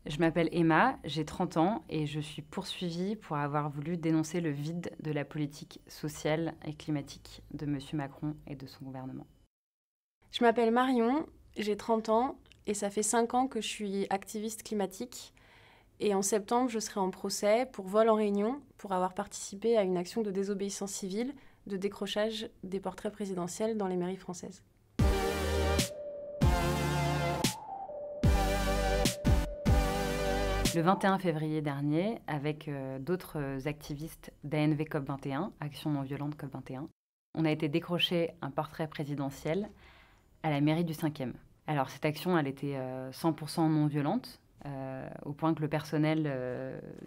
Je m'appelle Emma, j'ai 30 ans et je suis poursuivie pour avoir voulu dénoncer le vide de la politique sociale et climatique de M. Macron et de son gouvernement. Je m'appelle Marion, j'ai 30 ans et ça fait 5 ans que je suis activiste climatique. Et en septembre, je serai en procès pour vol en réunion pour avoir participé à une action de désobéissance civile de décrochage des portraits présidentiels dans les mairies françaises. Le 21 février dernier, avec d'autres activistes d'ANV COP21, Action non violente COP21, on a été décrocher un portrait présidentiel à la mairie du 5e. Alors cette action, elle était 100% non violente, au point que le personnel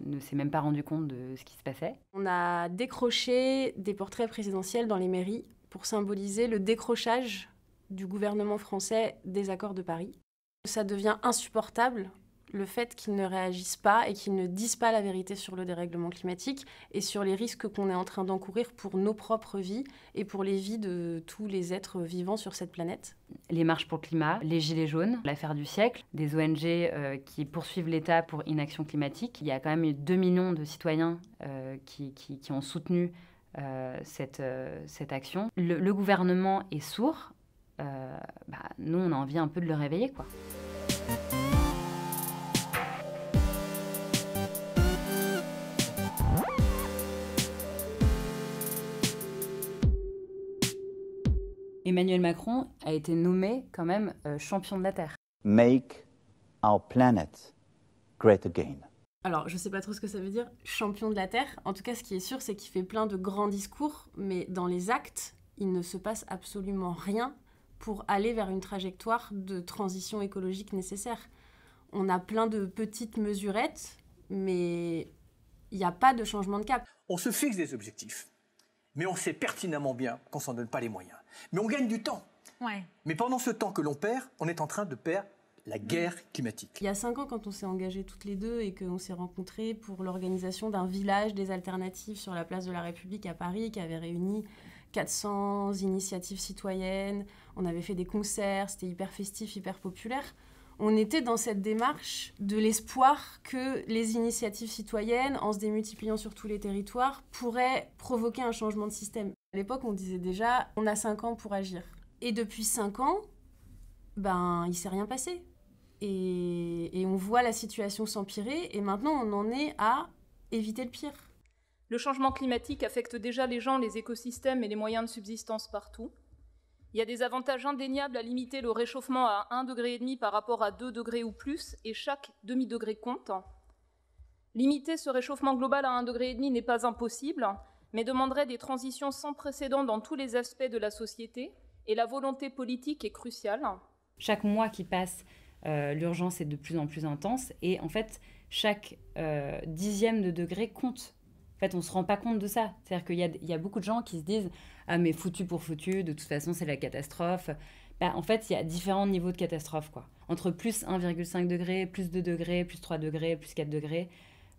ne s'est même pas rendu compte de ce qui se passait. On a décroché des portraits présidentiels dans les mairies pour symboliser le décrochage du gouvernement français des accords de Paris. Ça devient insupportable, le fait qu'ils ne réagissent pas et qu'ils ne disent pas la vérité sur le dérèglement climatique et sur les risques qu'on est en train d'encourir pour nos propres vies et pour les vies de tous les êtres vivants sur cette planète. Les marches pour le climat, les gilets jaunes, l'affaire du siècle, des ONG qui poursuivent l'État pour inaction climatique. Il y a quand même eu 2 millions de citoyens qui ont soutenu cette action. Le gouvernement est sourd. Nous, on a envie un peu de le réveiller, quoi. Emmanuel Macron a été nommé quand même champion de la Terre. Make our planet great again. Alors, je ne sais pas trop ce que ça veut dire, champion de la Terre. En tout cas, ce qui est sûr, c'est qu'il fait plein de grands discours, mais dans les actes, il ne se passe absolument rien pour aller vers une trajectoire de transition écologique nécessaire. On a plein de petites mesurettes, mais il n'y a pas de changement de cap. On se fixe des objectifs, mais on sait pertinemment bien qu'on ne s'en donne pas les moyens. Mais on gagne du temps. Ouais. Mais pendant ce temps que l'on perd, on est en train de perdre la guerre climatique. Il y a 5 ans, quand on s'est engagés toutes les deux et qu'on s'est rencontrés pour l'organisation d'un village des alternatives sur la place de la République à Paris, qui avait réuni 400 initiatives citoyennes, on avait fait des concerts, c'était hyper festif, hyper populaire. On était dans cette démarche de l'espoir que les initiatives citoyennes, en se démultipliant sur tous les territoires, pourraient provoquer un changement de système. À l'époque, on disait déjà, on a 5 ans pour agir. Et depuis 5 ans, il ne s'est rien passé. Et on voit la situation s'empirer, et maintenant on en est à éviter le pire. Le changement climatique affecte déjà les gens, les écosystèmes et les moyens de subsistance partout. Il y a des avantages indéniables à limiter le réchauffement à 1,5 degré par rapport à 2 degrés ou plus, et chaque demi-degré compte. Limiter ce réchauffement global à 1,5 degré n'est pas impossible, mais demanderait des transitions sans précédent dans tous les aspects de la société, et la volonté politique est cruciale. Chaque mois qui passe, l'urgence est de plus en plus intense, et en fait, chaque dixième de degré compte. En fait, on ne se rend pas compte de ça. C'est-à-dire qu'il y a beaucoup de gens qui se disent « Ah, mais foutu pour foutu, de toute façon, c'est la catastrophe. » En fait, il y a différents niveaux de catastrophe, quoi. Entre plus 1,5 degré, plus 2 degrés, plus 3 degrés, plus 4 degrés.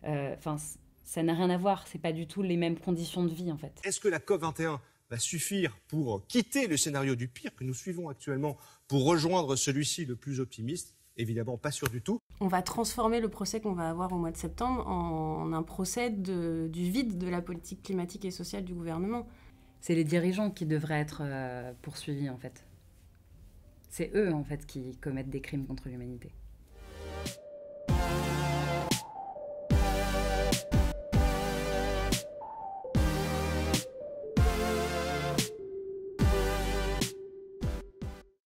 Ça n'a rien à voir. Ce n'est pas du tout les mêmes conditions de vie, en fait. Est-ce que la COP21 va suffire pour quitter le scénario du pire que nous suivons actuellement pour rejoindre celui-ci le plus optimiste? Évidemment, pas sûr du tout. On va transformer le procès qu'on va avoir au mois de septembre en un procès du vide de la politique climatique et sociale du gouvernement. C'est les dirigeants qui devraient être poursuivis, en fait. C'est eux, en fait, qui commettent des crimes contre l'humanité.